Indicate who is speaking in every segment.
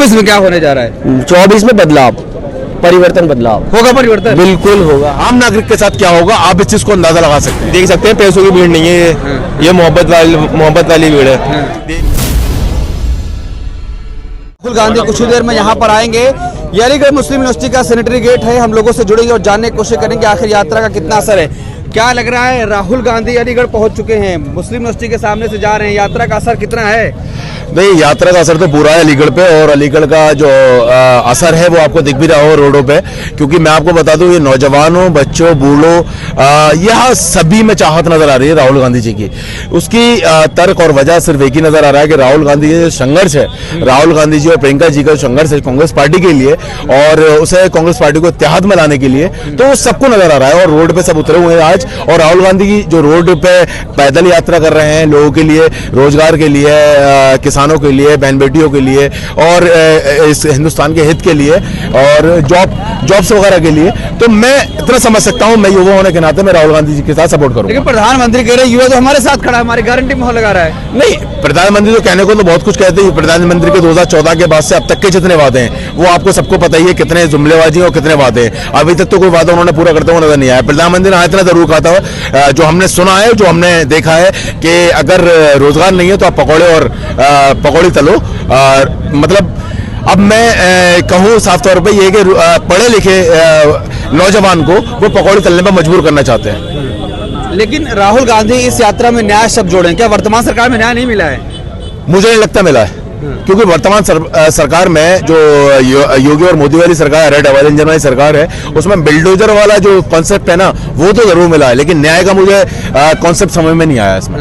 Speaker 1: 24 में क्या होने जा रहा है?
Speaker 2: 24 में बदलाव, परिवर्तन, बदलाव
Speaker 1: होगा, परिवर्तन
Speaker 2: बिल्कुल होगा।
Speaker 3: आम नागरिक के साथ क्या होगा आप इस चीज को अंदाजा लगा सकते हैं। देख सकते हैं पैसों की भीड़ नहीं है, ये मोहब्बत वाली भीड़ है।
Speaker 1: राहुल गांधी कुछ ही देर में यहाँ पर आएंगे। ये अलीगढ़ मुस्लिम यूनिवर्सिटी का सैनिटरी गेट है। हम लोगों से जुड़ेंगे और जानने की कोशिश करेंगे आखिर यात्रा का कितना असर है। क्या लग रहा है, राहुल गांधी अलीगढ़ पहुंच चुके हैं, मुस्लिम यूनिवर्सिटी के सामने से जा रहे हैं, यात्रा का असर कितना है?
Speaker 3: नहीं, यात्रा का असर तो पूरा है अलीगढ़ पे, और अलीगढ़ का जो असर है वो आपको दिख भी रहा हो रोडों पे। क्योंकि मैं आपको बता दूं, ये नौजवानों, बच्चों, बूढ़ों, यह सभी में चाहत नजर आ रही है राहुल गांधी जी की। उसकी तर्क और वजह सिर्फ एक ही नजर आ रहा है कि राहुल गांधी जी जो संघर्ष है, राहुल गांधी जी और प्रियंका जी का संघर्ष है कांग्रेस पार्टी के लिए और उसे कांग्रेस पार्टी को इत्तेहाद में लाने के लिए, तो वो सबको नजर आ रहा है। और रोड पे सब उतरे हुए हैं आज, और राहुल गांधी की जो रोड पे पैदल यात्रा कर रहे हैं लोगों के लिए, रोजगार के लिए, किसानों के लिए, बहन बेटियों के लिए, और इस हिंदुस्तान के हित के लिए, और जॉब्स वगैरह के लिए, तो मैं इतना समझ सकता हूं, मैं युवा होने के नाते मैं राहुल गांधी जी के साथ सपोर्ट करूंगा।
Speaker 1: लेकिन प्रधानमंत्री कह रहे हैं युवा तो हमारे साथ खड़ा है, हमारी गारंटी मोहर लगा रहा है।
Speaker 3: नहीं, प्रधानमंत्री तो कहने को तो बहुत कुछ कहते हैं। प्रधानमंत्री के 2014 के बाद से अब तक के जितने वादे हैं वो आपको सबको पता ही है, कितने जुमलेबाजी और कितने वादे हैं। अभी तक तो कोई वादा उन्होंने पूरा करते हुए नजर नहीं आया। प्रधानमंत्री ने इतना जरूर कहा था, जो हमने सुना है, जो हमने देखा है, कि अगर रोजगार नहीं है तो आप पकौड़ी तलो। मतलब अब मैं कहूँ साफ तौर पे ये कि पढ़े लिखे नौजवान को वो पकौड़ी तलने पर मजबूर करना चाहते हैं।
Speaker 1: लेकिन राहुल गांधी इस यात्रा में न्याय शब्द जोड़े, क्या वर्तमान सरकार में न्याय नहीं मिला है?
Speaker 3: मुझे नहीं लगता मिला है, क्योंकि वर्तमान सरकार में जो योगी और मोदी वाली सरकार है, डबल इंजन वाली सरकार है, उसमें बिल्डोजर वाला जो कॉन्सेप्ट है ना, वो तो जरूर मिला है, लेकिन न्याय का मुझे कॉन्सेप्ट समझ में नहीं आया इसमें।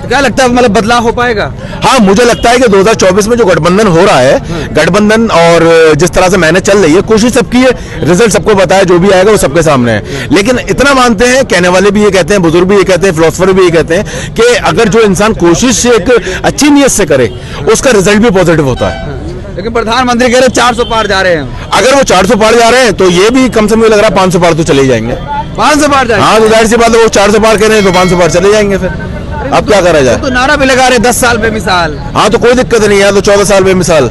Speaker 1: क्या लगता है, मतलब बदलाव हो पाएगा?
Speaker 3: हाँ, मुझे लगता है कि 2024 में जो गठबंधन हो रहा है, गठबंधन और जिस तरह से मेहनत चल रही है, कोशिश सबकी है, रिजल्ट सबको पता है, जो भी आएगा वो सबके सामने है। लेकिन इतना मानते हैं, कहने वाले भी ये कहते हैं, बुजुर्ग भी ये कहते हैं, फिलोसफर भी ये कहते हैं कि अगर जो इंसान कोशिश एक अच्छी नीयत से करे उसका रिजल्ट भी पॉजिटिव होता है।
Speaker 1: लेकिन प्रधानमंत्री कह रहे 400 पार जा रहे हैं।
Speaker 3: अगर वो 400 पार जा रहे हैं तो ये भी कम से कम लग रहा है 500 पार तो चले जाएंगे।
Speaker 1: 500 पार जाएंगे?
Speaker 3: हाँ, तो जाहिर सी बात है, वो 400 पार कह रहे हैं तो 500 पार चले जाएंगे। फिर अब क्या करा जाए?
Speaker 1: तो नारा भी लगा रहे 10 साल बेमिसाल।
Speaker 3: हाँ, तो कोई दिक्कत नहीं है, तो 14 साल बेमिसाल।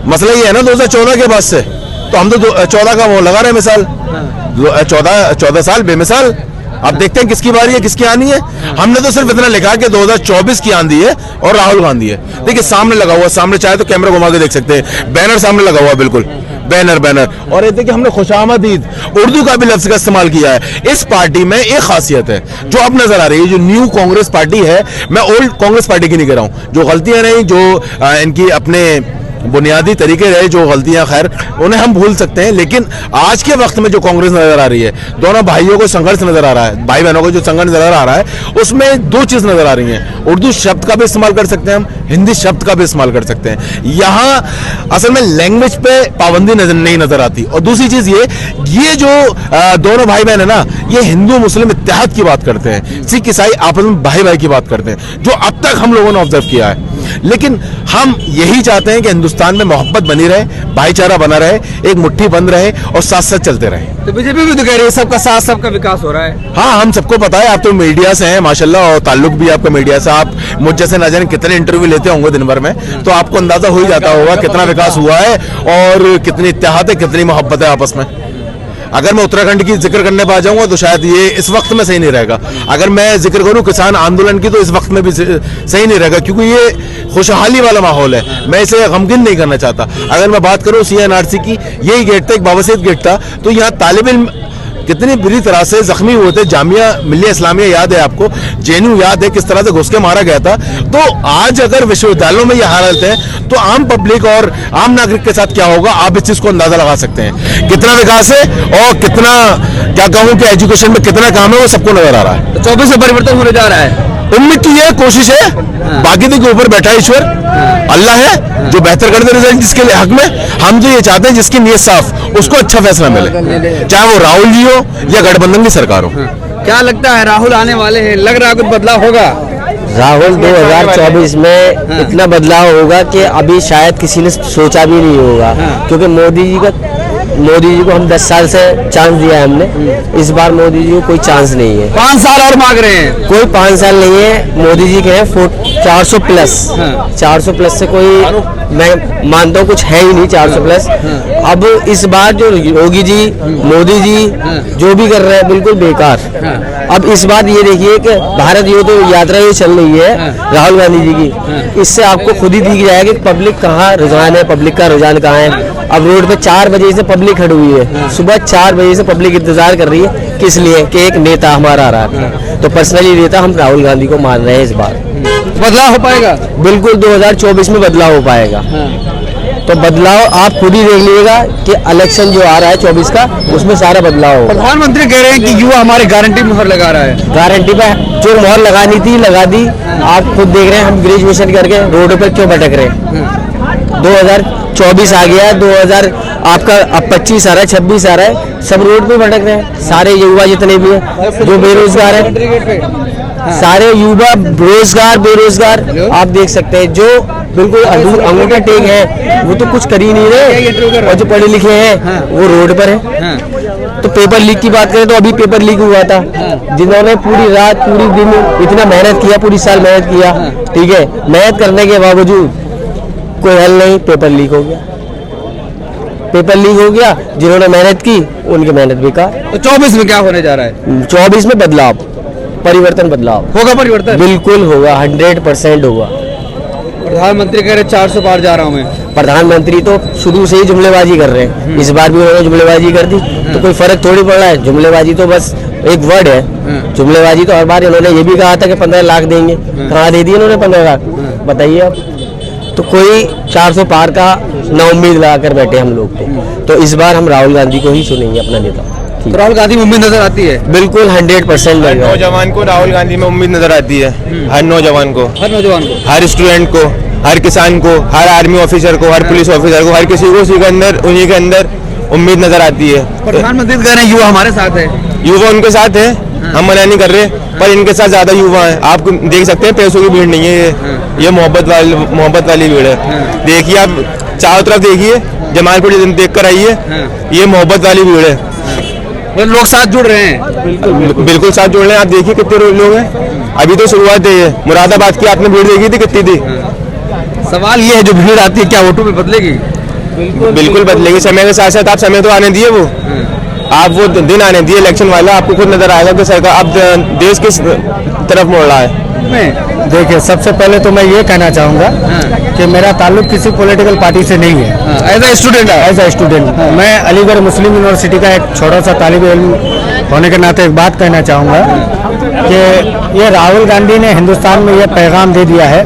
Speaker 3: मसला ये है ना 2014 के बाद से, तो हम तो 14 का वो लगा रहे मिसाल, 14 साल बेमिसाल। अब देखते हैं किसकी बारी है, किसकी आनी है। हमने तो सिर्फ इतना लिखा कि 2024 की आंधी है और राहुल गांधी है। देखिए सामने लगा हुआ, सामने चाहे तो कैमरा घुमा के देख सकते हैं, बैनर सामने लगा हुआ, बिल्कुल बैनर। और ये देखिए हमने खुशामदीद उर्दू का भी लफ्ज का इस्तेमाल किया है। इस पार्टी में एक खासियत है जो अब नजर आ रही है, जो न्यू कांग्रेस पार्टी है, मैं ओल्ड कांग्रेस पार्टी की नहीं कह रहा हूं, जो गलतियां रही, जो इनकी अपने बुनियादी तरीके रहे, जो गलतियां, खैर उन्हें हम भूल सकते हैं, लेकिन आज के वक्त में जो कांग्रेस नजर आ रही है, दोनों भाइयों को संघर्ष नजर आ रहा है, भाई बहनों को जो संघर्ष नजर आ रहा है, उसमें दो चीज नजर आ रही है। उर्दू शब्द का भी इस्तेमाल कर सकते हैं हम, हिंदी शब्द का भी इस्तेमाल कर सकते हैं। यहाँ असल में लैंग्वेज पे पाबंदी नहीं नजर आती। और दूसरी चीज ये जो दोनों भाई बहन है ना, ये हिंदू मुस्लिम इत्तेहाद की बात करते हैं, सिख ईसाई आपस में भाई की बात करते हैं, जो अब तक हम लोगों ने ऑब्जर्व किया है। लेकिन हम यही चाहते हैं कि हिंदुस्तान में मोहब्बत बनी रहे, भाईचारा बना रहे, एक मुट्ठी बंद रहे और साथ साथ चलते रहे।
Speaker 1: तो बीजेपी भी तो कह रही है सबका साथ, सबका विकास हो रहा है।
Speaker 3: हाँ, हम सबको पता है, आप तो मीडिया से हैं माशाल्लाह, और ताल्लुक भी आपका मीडिया से, आप मुझ जैसे न जाने कितने इंटरव्यू लेते होंगे दिन भर में, तो आपको अंदाजा हो ही जाता होगा कितना विकास हुआ है और कितनी इत्तेहाद है, कितनी मोहब्बत है आपस में। अगर मैं उत्तराखंड की जिक्र करने पर आ जाऊंगा तो शायद ये इस वक्त में सही नहीं रहेगा। अगर मैं जिक्र करूं किसान आंदोलन की तो इस वक्त में भी सही नहीं रहेगा, क्योंकि ये खुशहाली वाला माहौल है, मैं इसे गमगीन नहीं करना चाहता। अगर मैं बात करूं CNRC की, यही गेट था, एक बावसीत गेट था, तो यहाँ तालिब इल्म कितनी बुरी तरह से जख्मी हुए थे। जामिया मिल्लिया इस्लामिया याद है आपको, JNU याद है, किस तरह से घुस के मारा गया था। तो आज अगर विश्वविद्यालयों में यह हालत है तो आम पब्लिक और आम नागरिक के साथ क्या होगा, आप इस चीज को अंदाजा लगा सकते हैं। कितना विकास है और कितना, क्या कहूं कि एजुकेशन में कितना काम है, वो सबको नजर आ रहा है।
Speaker 1: तो 24 में परिवर्तन होने जा रहा है।
Speaker 3: उम्मीद तो ये कोशिश है, बाकी के ऊपर बैठा ईश्वर अल्लाह है जो बेहतर कर दे रिजल्ट जिसके लिए हक में। हम तो ये चाहते हैं जिसकी नीयत साफ, उसको अच्छा फैसला मिले, चाहे वो राहुल जी हो या गठबंधन की सरकार हो।
Speaker 1: क्या लगता है, राहुल आने वाले हैं, लग रहा है कुछ बदलाव होगा?
Speaker 2: राहुल 2024 में इतना बदलाव होगा कि अभी शायद किसी ने सोचा भी नहीं होगा, क्योंकि मोदी जी का मोदी जी को हम 10 साल से चांस दिया है हमने, इस बार मोदी जी को कोई चांस नहीं है।
Speaker 1: 5 साल और मांग रहे हैं।
Speaker 2: कोई 5 साल नहीं है, मोदी जी के हैं 400 प्लस। 400 प्लस से कोई मैं मानता हूँ कुछ है ही नहीं 400 प्लस। अब इस बार जो योगी जी, मोदी जी जो भी कर रहे हैं बिल्कुल बेकार। अब इस बार ये देखिए कि भारत जोड़ो यात्रा ये चल रही है राहुल गांधी जी की, इससे आपको खुद ही दिख जाएगा कि पब्लिक कहाँ रुझान है, पब्लिक का रुझान कहाँ है। अब रोड पे 4 बजे से पब्लिक खड़ी हुई है, सुबह 4 बजे से पब्लिक इंतजार कर रही है, किस लिए कि एक नेता हमारा आ रहा है। तो पर्सनली नेता हम राहुल गांधी को मान रहे हैं। इस बार
Speaker 1: बदलाव हो पाएगा,
Speaker 2: बिल्कुल 2024 में बदलाव हो पाएगा। तो बदलाव आप खुद ही देख लीजिएगा कि इलेक्शन जो आ रहा है 24 का, उसमें सारा बदलाव होगा।
Speaker 1: प्रधानमंत्री कह रहे हैं कि युवा हमारे गारंटी मोहर लगा रहा है।
Speaker 2: गारंटी पे जो मोहर लगानी थी लगा दी। आप खुद देख रहे हैं हम ग्रेजुएशन करके रोड पर क्यों भटक रहे हैं। 2024 आ गया, 2000 आपका अब 25 आ रहा है, 26 आ रहा है, सब रोड पे भटक रहे हैं। सारे युवा जितने भी हैं जो बेरोजगार हैं, सारे युवा बेरोजगार आप देख सकते हैं। जो बिल्कुल अंगूठा टेक है वो तो कुछ कर ही नहीं रहे, और जो पढ़े लिखे हैं वो रोड पर है। तो पेपर लीक की बात करें तो अभी पेपर लीक हुआ था, जिन्होंने पूरी रात पूरी दिन इतना मेहनत किया, पूरी साल मेहनत किया, ठीक है, मेहनत करने के बावजूद कोई हल नहीं, पेपर लीक हो गया। पेपर लीक हो गया, जिन्होंने मेहनत की उनकी मेहनत बेकार।
Speaker 1: तो 24 में क्या होने जा रहा है?
Speaker 2: 24 में बदलाव, परिवर्तन, बदलाव
Speaker 1: होगा। परिवर्तन
Speaker 2: बिल्कुल होगा, 100% होगा।
Speaker 1: प्रधानमंत्री कह रहे 400 पार जा रहा हूँ मैं।
Speaker 2: प्रधानमंत्री तो शुरू से ही जुमलेबाजी कर रहे हैं, इस बार भी उन्होंने जुमलेबाजी कर दी, तो कोई फर्क थोड़ी पड़ रहा है। जुमलेबाजी तो बस एक वर्ड है। जुमलेबाजी तो हर बार इन्होंने ये भी कहा था कि 15 लाख देंगे, कहाँ दे दिए इन्होंने 15 लाख, बताइए आप। तो कोई 400 पार का ना उम्मीद लगा कर बैठे हम लोग तो इस बार हम राहुल गांधी को ही चुनेंगे अपना नेता।
Speaker 1: तो राहुल गांधी में उम्मीद नजर आती है?
Speaker 2: बिल्कुल 100%
Speaker 3: हर नौजवान को राहुल गांधी में उम्मीद नजर आती है। हर नौजवान को, हर स्टूडेंट को, हर किसान को, हर आर्मी ऑफिसर को, हर पुलिस ऑफिसर को, हर किसी को उन्हीं के अंदर उम्मीद नजर आती है।
Speaker 1: प्रधानमंत्री कह रहे हैं युवा हमारे साथ है।
Speaker 3: युवा उनके साथ है, हम मना नहीं कर रहे, पर इनके साथ ज्यादा युवा हैं। आप देख सकते हैं पैसों की भीड़ नहीं है, ये मोहब्बत वाली भीड़ है। देखिए आप चारों तरफ देखिए, जमालपुर देख कर आइए, ये मोहब्बत वाली भीड़ है।
Speaker 1: लोग साथ जुड़ रहे हैं,
Speaker 3: बिल्कुल साथ जुड़ रहे हैं। आप देखिए कितने लोग हैं, अभी तो शुरुआत है। मुरादाबाद की आपने भीड़ देखी थी, कितनी थी।
Speaker 1: सवाल ये है जो भीड़ आती है क्या वोटों में बदलेगी?
Speaker 3: बिल्कुल बदलेगी, समय के साथ साथ। आप समय तो आने दिए, वो आप वो दिन आने दिए इलेक्शन वाला, आपको खुद नजर आएगा कि सरकार अब देश किस तरफ मोड़ रहा है।
Speaker 2: देखिए, सबसे पहले तो मैं ये कहना चाहूँगा कि मेरा ताल्लुक किसी पॉलिटिकल पार्टी से नहीं है।
Speaker 1: एज ए स्टूडेंट
Speaker 2: मैं अलीगढ़ मुस्लिम यूनिवर्सिटी का एक छोटा सा तालिब इल्म होने के नाते एक बात कहना चाहूँगा कि ये राहुल गांधी ने हिंदुस्तान में ये पैगाम दे दिया है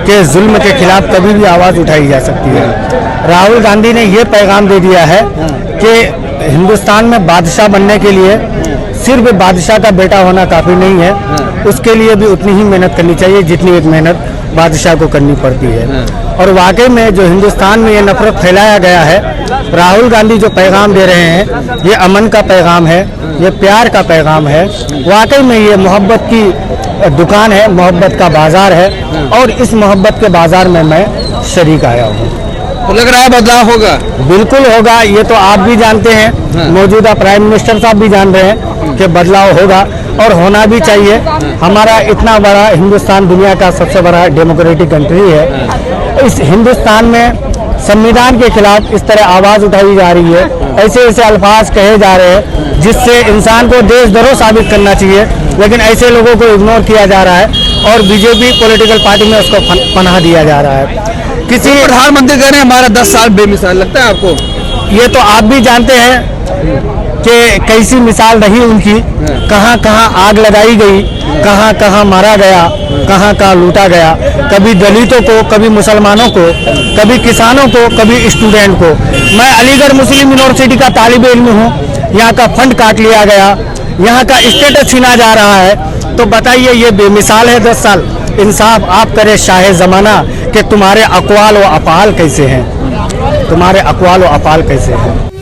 Speaker 2: कि जुल्म के खिलाफ कभी भी आवाज़ उठाई जा सकती है। राहुल गांधी ने ये पैगाम दे दिया है कि हिंदुस्तान में बादशाह बनने के लिए सिर्फ बादशाह का बेटा होना काफ़ी नहीं है, उसके लिए भी उतनी ही मेहनत करनी चाहिए जितनी एक मेहनत बादशाह को करनी पड़ती है। और वाकई में जो हिंदुस्तान में ये नफरत फैलाया गया है, राहुल गांधी जो पैगाम दे रहे हैं, ये अमन का पैगाम है, ये प्यार का पैगाम है। वाकई में ये मोहब्बत की दुकान है, मोहब्बत का बाजार है, और इस मोहब्बत के बाजार में मैं शरीक आया हूँ।
Speaker 1: तो लग रहा है बदलाव होगा?
Speaker 2: बिल्कुल होगा, ये तो आप भी जानते हैं, मौजूदा प्राइम मिनिस्टर साहब भी जान रहे हैं कि बदलाव होगा और होना भी चाहिए। हमारा इतना बड़ा हिंदुस्तान दुनिया का सबसे बड़ा डेमोक्रेटिक कंट्री है, इस हिंदुस्तान में संविधान के खिलाफ इस तरह आवाज़ उठाई जा रही है, ऐसे ऐसे अल्फाज कहे जा रहे हैं जिससे इंसान को देशद्रोह साबित करना चाहिए, लेकिन ऐसे लोगों को इग्नोर किया जा रहा है और बीजेपी पॉलिटिकल पार्टी में उसको पनाह दिया जा रहा है।
Speaker 1: किसी प्रधानमंत्री कह रहे हैं हमारा 10 साल बेमिसाल, लगता है आपको?
Speaker 2: ये तो आप भी जानते हैं कि कैसी मिसाल रही उनकी, कहाँ कहाँ आग लगाई गई, कहाँ कहाँ मारा गया, कहाँ कहाँ लूटा गया, कभी दलितों को, कभी मुसलमानों को, कभी किसानों को, कभी स्टूडेंट को। मैं अलीगढ़ मुस्लिम यूनिवर्सिटी का तालिब इल्म हूँ, यहाँ का फंड काट लिया गया, यहाँ का स्टेटस छीना जा रहा है, तो बताइए ये बेमिसाल है 10 साल। इंसाफ आप करें शाह ज़माना कि तुम्हारे अक़वाल व अफ़आल कैसे हैं, तुम्हारे अक़वाल व अफ़आल कैसे हैं।